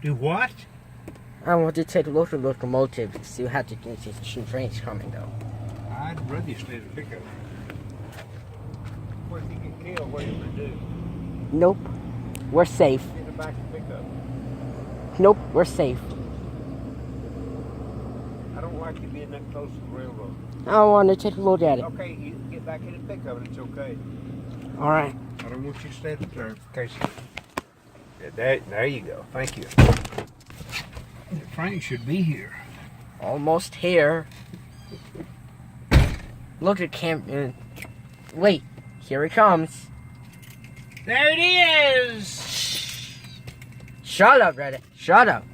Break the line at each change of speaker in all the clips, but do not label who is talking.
Do what?
I want to take a look at locomotives to see how to get some trains coming though.
I'd rather you stay at the pickup. What if you get killed? What are you going to do?
Nope. We're safe.
Get in the back of the pickup.
Nope, we're safe.
I don't like you being that close to the railroad.
I want to take a look at it.
Okay, you get back in the pickup and it's okay.
Alright.
I don't want you to stay at the turn. Okay, there you go. Thank you. The train should be here.
Almost here. Look at Cam. Wait, here it comes.
There it is!
Shut up, Reddit. Shut up.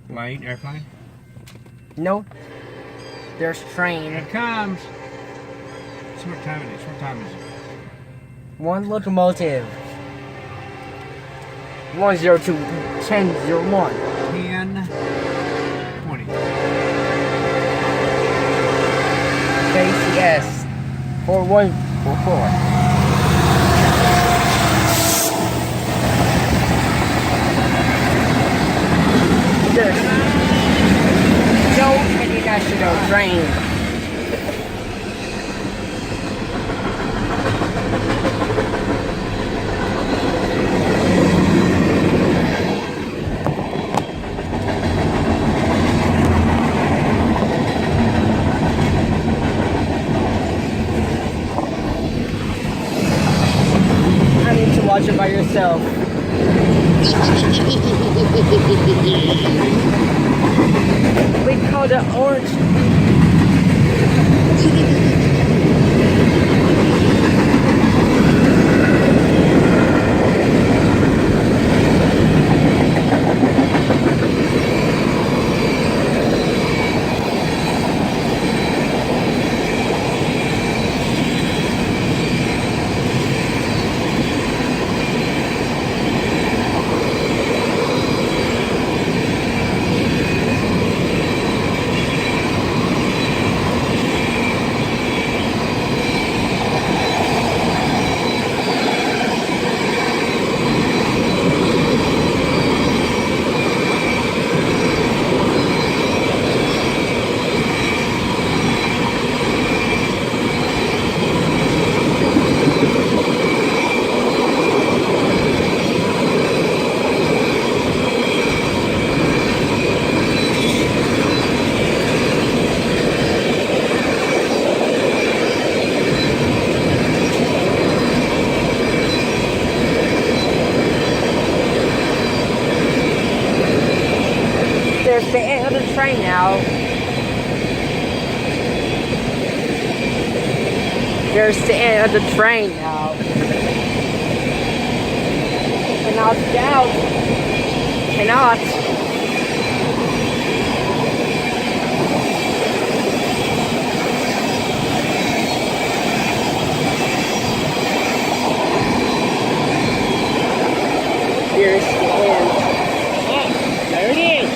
Plane, airplane?
No. There's a train.
Here it comes. See what time it is. What time is it?
One locomotive. 102 1001.
10:20.
KCS 4144. There's no international train. Watch it by yourself. We call it orange. There's the end of the train now. There's the end of the train now. Cannot doubt. Cannot. Here's the end. Ah, there it is.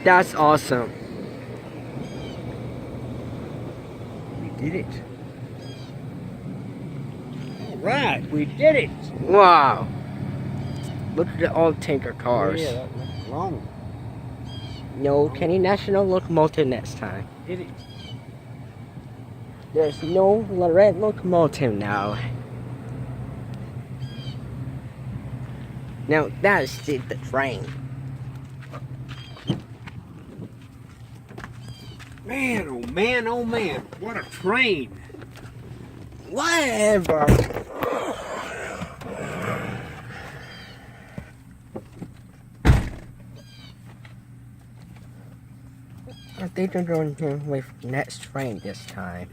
That's awesome. We did it.
Alright, we did it.
Wow. Look at the old tanker cars.
Yeah, that was long.
No Kenny National Locomotive next time.
Did it.
There's no red locomotive now. Now that's the train.
Man, oh man, oh man. What a train.
Whatever. I think they're going to with next train this time.